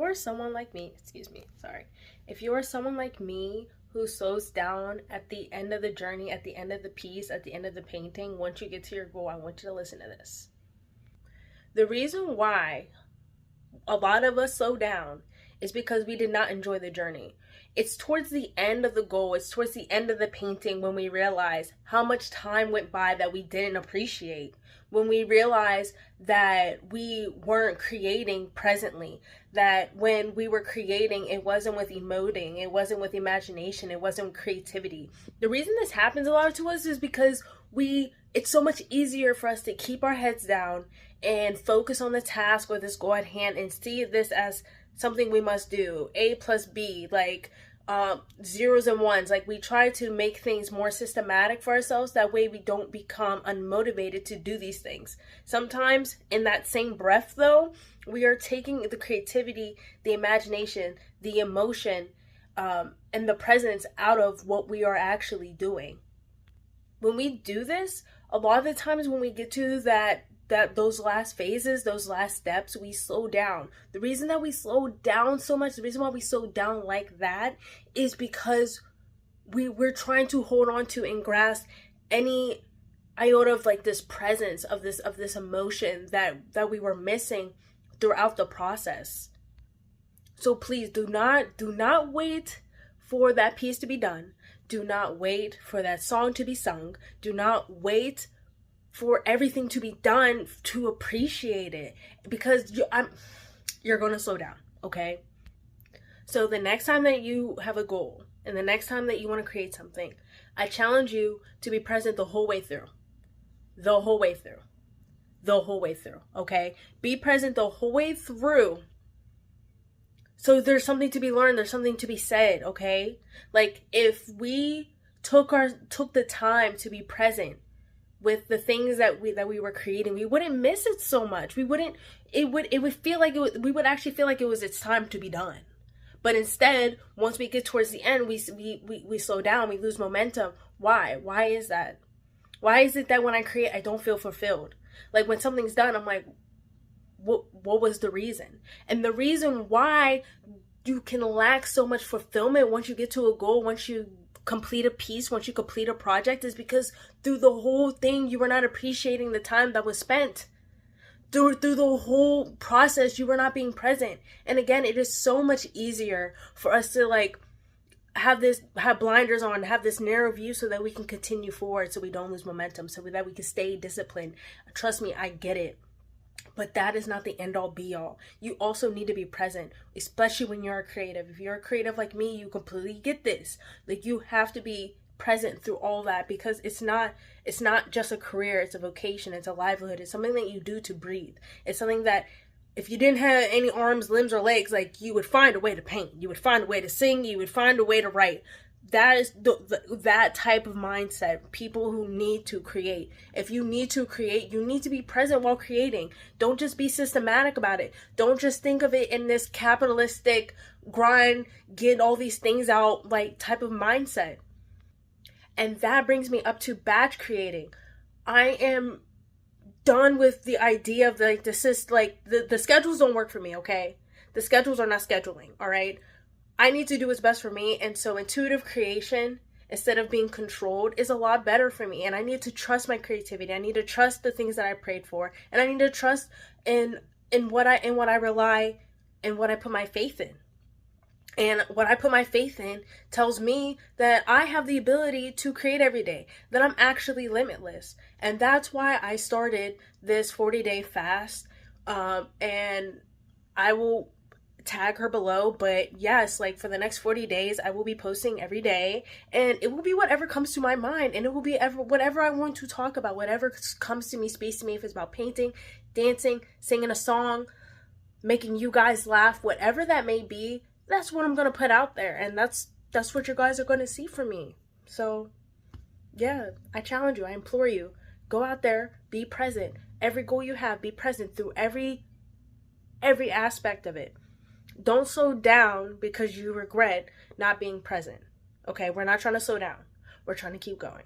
You're someone like me, excuse me, sorry. If you are someone like me who slows down at the end of the journey, at the end of the piece, at the end of the painting, once you get to your goal, I want you to listen to this. The reason why a lot of us slow down is because we did not enjoy the journey. It's towards the end of the goal, it's towards the end of the painting when we realize how much time went by that we didn't appreciate. When we realize that we weren't creating presently, that when we were creating, it wasn't with emoting, it wasn't with imagination, it wasn't with creativity. The reason this happens a lot to us is because it's so much easier for us to keep our heads down and focus on the task or this goal at hand and see this as something we must do. A plus B, like zeros and ones. Like, we try to make things more systematic for ourselves. That way we don't become unmotivated to do these things. Sometimes in that same breath though, we are taking the creativity, the imagination, the emotion, and the presence out of what we are actually doing. When we do this, a lot of the times when we get to those last phases, those last steps, we slow down. The reason that we slow down so much, the reason why we slow down like that is because we're trying to hold on to and grasp any iota of like this presence of this emotion that we were missing throughout the process. So please do not wait for that piece to be done. Do not wait for that song to be sung. Do not wait for everything to be done to appreciate it, because you're going to slow down, okay? So the next time that you have a goal and the next time that you want to create something, I challenge you to be present the whole way through. The whole way through. The whole way through, okay? Be present the whole way through. So there's something to be learned, there's something to be said, okay? Like, if we took the time to be present with the things that we were creating, we wouldn't miss it so much. We would actually feel like it was its time to be done. But instead, once we get towards the end, we slow down, we lose momentum. Why is that? Why is it that when I create, I don't feel fulfilled? Like, when something's done, I'm like, what was the reason? And the reason why you can lack so much fulfillment once you get to a goal, once you complete a piece, once you complete a project, is because through the whole thing you were not appreciating the time that was spent. Through the whole process you were not being present. And again, it is so much easier for us to like have blinders on, have this narrow view so that we can continue forward, so we don't lose momentum, so that we can stay disciplined. Trust me, I get it. But that is not the end all be all. You also need to be present, especially when you're a creative. If you're a creative like me, you completely get this. Like, you have to be present through all that, because it's not just a career, it's a vocation, it's a livelihood, it's something that you do to breathe. It's something that if you didn't have any arms, limbs, or legs, like, you would find a way to paint, you would find a way to sing, you would find a way to write. That is that type of mindset, people who need to create. If you need to create, you need to be present while creating. Don't just be systematic about it. Don't just think of it in this capitalistic grind, get all these things out like type of mindset. And that brings me up to batch creating. I am done with the idea of like the schedules don't work for me, okay? The schedules are not scheduling, all right? I need to do what's best for me, and so intuitive creation, instead of being controlled, is a lot better for me. And I need to trust my creativity. I need to trust the things that I prayed for, and I need to trust in what I rely and what I put my faith in. And what I put my faith in tells me that I have the ability to create every day, that I'm actually limitless. And that's why I started this 40-day fast. And I will tag her below, but yes, like, for the next 40 days I will be posting every day, and it will be whatever comes to my mind, and it will be whatever I want to talk about, whatever comes to me, speaks to me. If it's about painting, dancing, singing a song, making you guys laugh, whatever that may be, that's what I'm gonna put out there, and that's what you guys are gonna see from me. So yeah, I challenge you, I implore you, go out there, be present. Every goal you have, be present through every aspect of it. Don't slow down because you regret not being present. Okay, we're not trying to slow down. We're trying to keep going.